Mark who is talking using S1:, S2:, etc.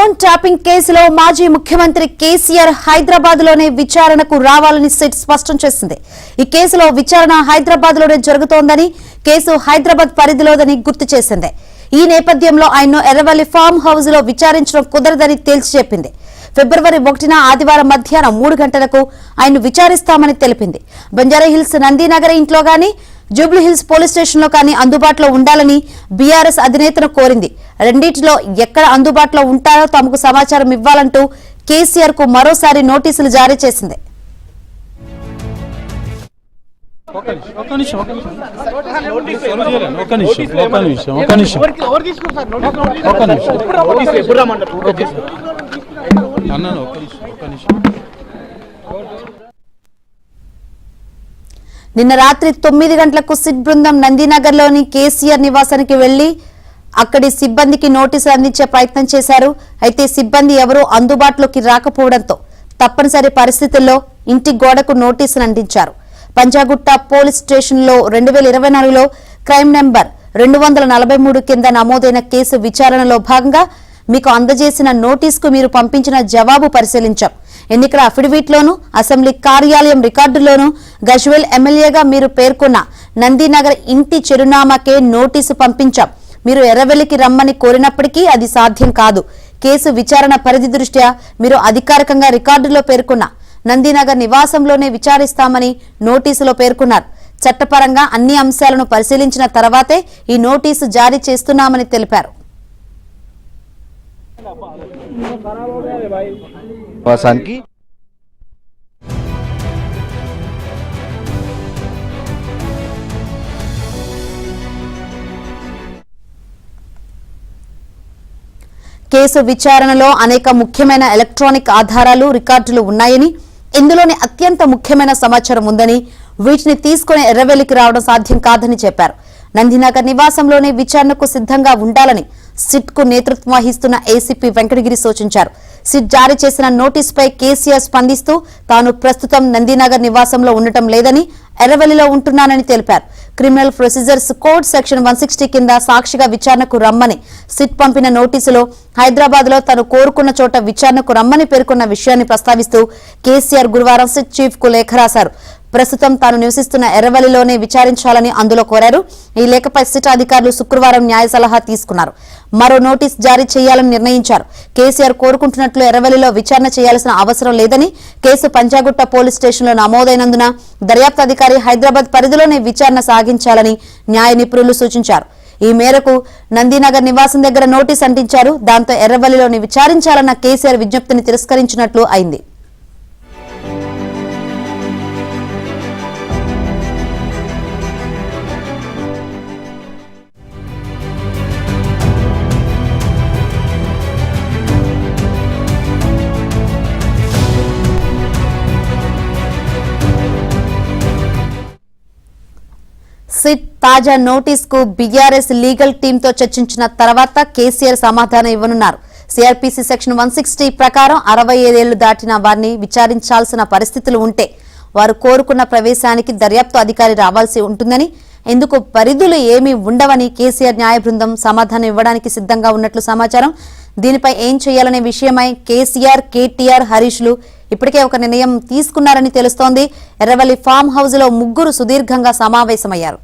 S1: Phone tapping కేసులో మాజీ ముఖ్యమంత్రి కేసీఆర్ హైదరాబాద్ లోనే విచారణకు రావాలని సిట్ స్పష్టం చేసింది. ఈ కేసులో విచారణ హైదరాబాద్ లోనే జరుగుతోందని, కేసు హైదరాబాద్ పరిధిలోదని గుర్తు చేసింది. ఈ నేపథ్యంలో ఆయన్ను ఎర్రవల్లి ఫామ్ హౌస్ లో విచారించడం కుదరదని తేల్చి చెప్పింది. ఫిబ్రవరి 1న ఆదివారం మధ్యాహ్నం 3 గంటలకు ఆయన్ను విచారిస్తామని తెలిపింది. బంజారాహిల్స్ నందీనగర్ ఇంట్లో గానీ, జూబ్లీహిల్స్ పోలీస్ స్టేషన్ లో కానీ అందుబాటులో ఉండాలని బీఆర్ఎస్ అధినేతను కోరింది. రెండింటిలో ఎక్కడ అందుబాటులో ఉంటారో తమకు సమాచారం ఇవ్వాలంటూ కేసీఆర్ కు మరోసారి నోటీసులు జారీ చేసింది. నిన్న రాత్రి 9 గంటలకు సిట్ బృందం నందీనగర్ లోని కేసీఆర్ నివాసానికి వెళ్లి అక్కడి సిబ్బందికి నోటీసులు అందించే ప్రయత్నం చేశారు. అయితే సిబ్బంది ఎవరూ అందుబాటులోకి రాకపోవడంతో తప్పనిసరి పరిస్థితుల్లో ఇంటి గోడకు నోటీసులు అందించారు. పంజాగుట్ట పోలీస్ స్టేషన్ లో 2024లో క్రైమ్ నెంబర్ 243 కింద నమోదైన కేసు విచారణలో భాగంగా మీకు అందజేసిన నోటీసుకు మీరు పంపించిన జవాబు పరిశీలించాం. ఎన్నికల అఫిడవిట్లోనూ, అసెంబ్లీ కార్యాలయం రికార్డుల్లోనూ గజ్వేల్ ఎమ్మెల్యేగా మీరు పేర్కొన్న నందీనగర్ ఇంటి చిరునామాకే నోటీసు పంపించాం. మీరు ఎర్రవెల్లికి రమ్మని కోరినప్పటికీ అది సాధ్యం కాదు. కేసు విచారణ పరిధి దృష్ట్యా మీరు అధికారికంగా రికార్డులో పేర్కొన్న నందీనగర్ నివాసంలోనే విచారిస్తామని నోటీసులో పేర్కొన్నారు. చట్టపరంగా అన్ని అంశాలను పరిశీలించిన తర్వాతే ఈ నోటీసు జారీ చేస్తున్నామని తెలిపారు. కేసు విచారణలో అనేక ముఖ్యమైన ఎలక్ట్రానిక్ ఆధారాలు, రికార్డులు ఉన్నాయని, ఇందులోని అత్యంత ముఖ్యమైన సమాచారం ఉందని, వీటిని తీసుకుని ఎర్రవెల్లికి రావడం సాధ్యం కాదని చెప్పారు. నందీనగర్ నివాసంలోనే విచారణకు సిద్ధంగా ఉండాలని సిట్ కు నేతృత్వం వహిస్తున్న ఏసీపీ వెంకటగిరి సూచించారు. సిట్ జారీ చేసిన నోటీసుపై కేసీఆర్ స్పందిస్తూ తాను ప్రస్తుతం నందీనగర్ నివాసంలో ఉండటం లేదని, ఎర్రవెల్లిలో ఉంటున్నానని తెలిపారు. క్రిమినల్ ప్రొసీజర్స్ కోడ్ సెక్షన్ 160 కింద సాక్షిగా విచారణకు రమ్మని సిట్ పంపిన నోటీసులో హైదరాబాద్ లో తాను కోరుకున్న చోట విచారణకు రమ్మని పేర్కొన్న విషయాన్ని ప్రస్తావిస్తూ కేసీఆర్ గురువారం సిట్ చీఫ్ కు లేఖ రాశారు. ప్రస్తుతం తాను నివసిస్తున్న ఎర్రవల్లిలోనే విచారించాలని అందులో కోరారు. ఈ లేఖపై సిట్ అధికారులు శుక్రవారం న్యాయ సలహా తీసుకున్నారు. మరో నోటీస్ జారీ చేయాలని నిర్ణయించారు. కేసీఆర్ కోరుకుంటున్నట్లు ఎర్రవల్లిలో విచారణ చేయాల్సిన అవసరం లేదని, కేసు పంజాగుట్ట పోలీస్ స్టేషన్లో నమోదైనందున దర్యాప్తు అధికారి హైదరాబాద్ పరిధిలోనే విచారణ సాగించాలని న్యాయ నిపుణులు సూచించారు. ఈ మేరకు నందీనగర్ నివాసం దగ్గర నోటీస్ అంటించారు. దాంతో ఎర్రవల్లిలోని విచారించాలన్న కేసీఆర్ విజ్ఞప్తిని తిరస్కరించినట్లు అయింది. సిట్ తాజా నోటీస్ కు బీఆర్ఎస్ లీగల్ టీంతో చర్చించిన తర్వాత కేసీఆర్ సమాధానం ఇవ్వనున్నారు. సిఆర్పీసీ సెక్షన్ 160 ప్రకారం 65 ఏళ్లు దాటిన వారిని విచారించాల్సిన పరిస్థితులు ఉంటే వారు కోరుకున్న ప్రవేశానికి దర్యాప్తు అధికారి రావాల్సి ఉంటుందని, ఎందుకు పరిధులు ఏమీ ఉండవని కేసీఆర్ న్యాయ బృందం సమాధానం ఇవ్వడానికి సిద్ధంగా ఉన్నట్లు సమాచారం. దీనిపై ఏం చేయాలనే విషయమై కేసీఆర్, కేటీఆర్, హరీష్లు ఇప్పటికే ఒక నిర్ణయం తీసుకున్నారని తెలుస్తోంది. ఎర్రవల్లి ఫామ్ హౌస్ లో ముగ్గురు సుదీర్ఘంగా సమావేశమయ్యారు.